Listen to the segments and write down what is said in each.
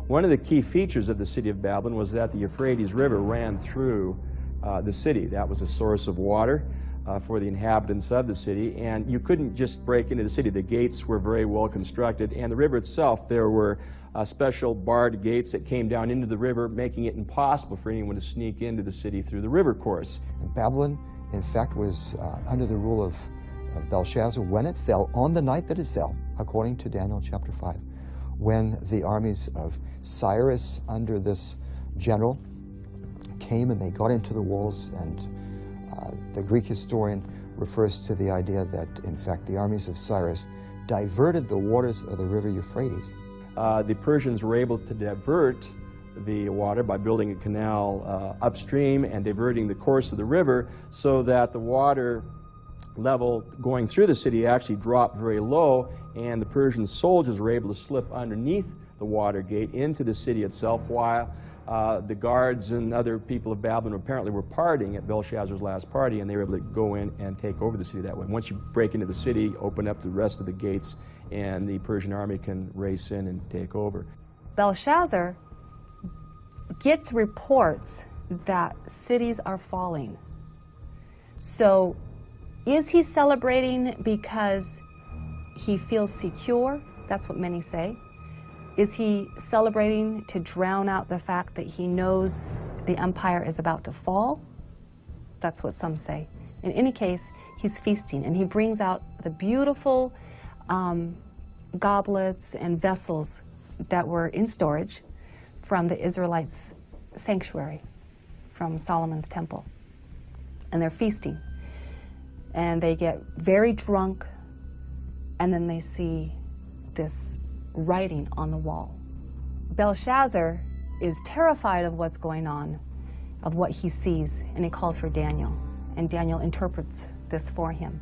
One of the key features of the city of Babylon was that the Euphrates River ran through the city. That was a source of water for the inhabitants of the city, and you couldn't just break into the city. The gates were very well constructed, and the river itself, there were special barred gates that came down into the river, making it impossible for anyone to sneak into the city through the river course. Babylon, in fact, was under the rule of Belshazzar when it fell, on the night that it fell, according to Daniel chapter 5, when the armies of Cyrus under this general came and they got into the walls, and the Greek historian refers to the idea that, in fact, the armies of Cyrus diverted the waters of the river Euphrates. The Persians were able to divert the water by building a canal upstream and diverting the course of the river so that the water level going through the city actually dropped very low, and the Persian soldiers were able to slip underneath the water gate into the city itself, while the guards and other people of Babylon apparently were partying at Belshazzar's last party, and they were able to go in and take over the city that way. Once you break into the city, open up the rest of the gates, and the Persian army can race in and take over. Belshazzar gets reports that cities are falling. So is he celebrating because he feels secure? That's what many say. Is he celebrating to drown out the fact that he knows the empire is about to fall? That's what some say. In any case, he's feasting, and he brings out the beautiful goblets and vessels that were in storage from the Israelites' sanctuary, from Solomon's temple. And they're feasting. And they get very drunk, and then they see this writing on the wall. Belshazzar is terrified of what's going on, of what he sees, and he calls for Daniel, and Daniel interprets this for him.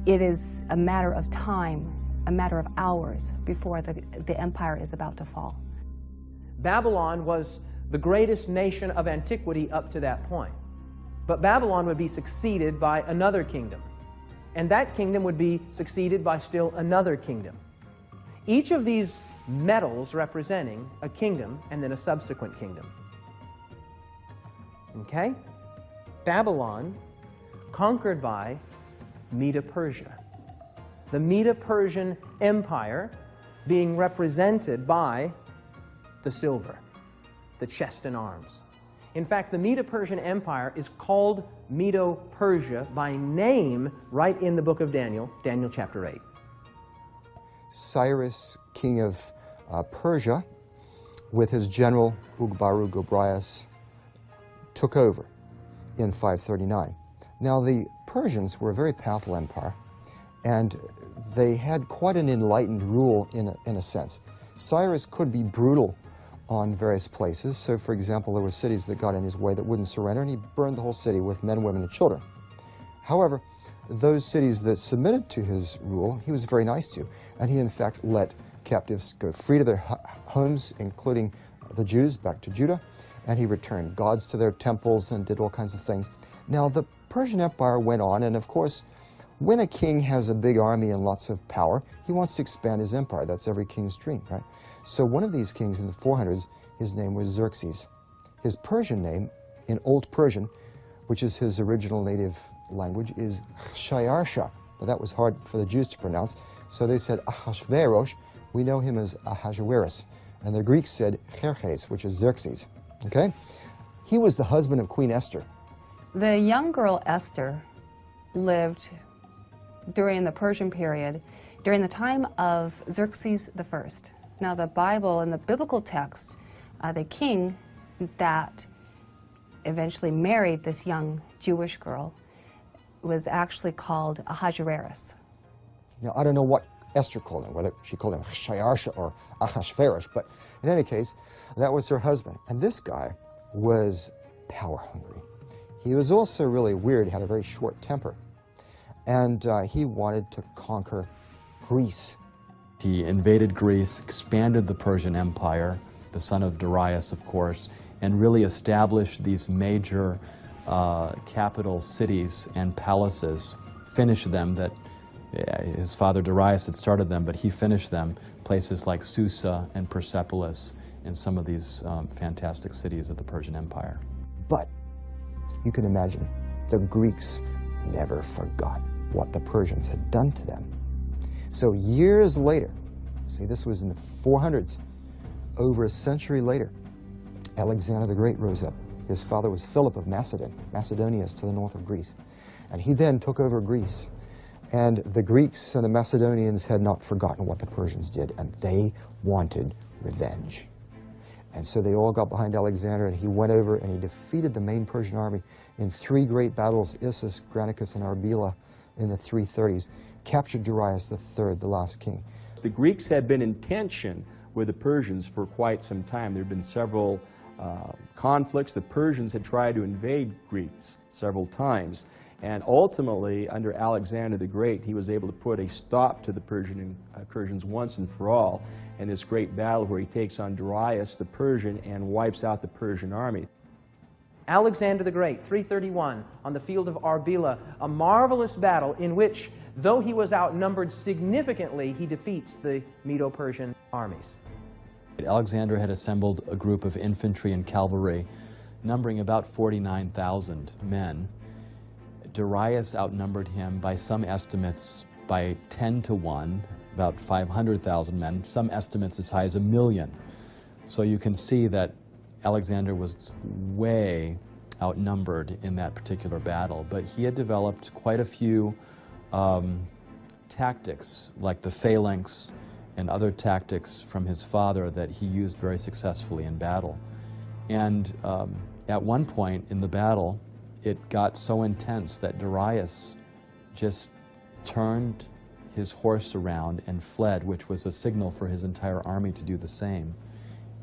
It is a matter of time, a matter of hours before the empire is about to fall. Babylon was the greatest nation of antiquity up to that point. But Babylon would be succeeded by another kingdom, and that kingdom would be succeeded by still another kingdom. Each of these medals representing a kingdom and then a subsequent kingdom. Okay? Babylon conquered by Medo-Persia. The Medo-Persian Empire being represented by the silver, the chest and arms. In fact, the Medo-Persian Empire is called Medo-Persia by name right in the book of Daniel, Daniel chapter 8. Cyrus, king of Persia, with his general Ugbaru-Gobryas, took over in 539. Now, the Persians were a very powerful empire, and they had quite an enlightened rule in a sense. Cyrus could be brutal on various places. So, for example, there were cities that got in his way that wouldn't surrender, and he burned the whole city with men, women, and children. However, those cities that submitted to his rule, he was very nice to, and he in fact let captives go free to their homes, including the Jews, back to Judah, and he returned gods to their temples and did all kinds of things. Now, the Persian Empire went on, and of course, when a king has a big army and lots of power, he wants to expand his empire. That's every king's dream, right? So one of these kings in the 400s, his name was Xerxes. His Persian name, in Old Persian, which is his original native language, is Shayarsha. Well, that was hard for the Jews to pronounce, so they said Ahasuerus. We know him as Ahasuerus. And the Greeks said Xerxes, which is Xerxes. Okay? He was the husband of Queen Esther. The young girl Esther lived during the Persian period, during the time of Xerxes I. Now, the Bible and the biblical text, the king that eventually married this young Jewish girl was actually called Ahasuerus. Now, I don't know what Esther called him, whether she called him Shayarsha or Ahasuerus, but in any case, that was her husband. And this guy was power hungry. He was also really weird, he had a very short temper. And he wanted to conquer Greece. He invaded Greece, expanded the Persian Empire, the son of Darius, of course, and really established these major capital cities and palaces, finished them that his father Darius had started them, but he finished them, places like Susa and Persepolis in some of these fantastic cities of the Persian Empire. But you can imagine the Greeks never forgot what the Persians had done to them. So years later, see, this was in the 400s, over a century later, Alexander the Great rose up. His father was Philip of Macedon. Macedonia is to the north of Greece. And he then took over Greece. And the Greeks and the Macedonians had not forgotten what the Persians did, and they wanted revenge. And so they all got behind Alexander, and he went over and he defeated the main Persian army in 3 great battles, Issus, Granicus, and Arbela, in the 330s, captured Darius III, the last king. The Greeks had been in tension with the Persians for quite some time. There had been several conflicts. The Persians had tried to invade Greece several times. And ultimately, under Alexander the Great, he was able to put a stop to the Persians once and for all in this great battle where he takes on Darius the Persian and wipes out the Persian army. Alexander the Great, 331, on the field of Arbela, a marvelous battle in which, though he was outnumbered significantly, he defeats the Medo-Persian armies. Alexander had assembled a group of infantry and cavalry numbering about 49,000 men. Darius outnumbered him by some estimates by 10 to 1, about 500,000 men, some estimates as high as 1 million. So you can see that Alexander was way outnumbered in that particular battle, but he had developed quite a few tactics, like the phalanx and other tactics from his father that he used very successfully in battle. And at one point in the battle, it got so intense that Darius just turned his horse around and fled, which was a signal for his entire army to do the same.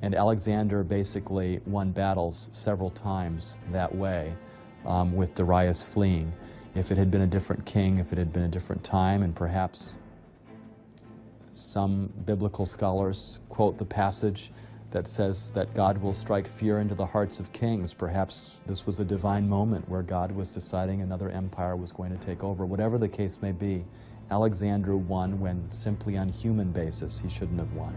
And Alexander basically won battles several times that way, with Darius fleeing. If it had been a different king, if it had been a different time, and perhaps some biblical scholars quote the passage that says that God will strike fear into the hearts of kings. Perhaps this was a divine moment where God was deciding another empire was going to take over. Whatever the case may be, Alexander won when simply on human basis he shouldn't have won.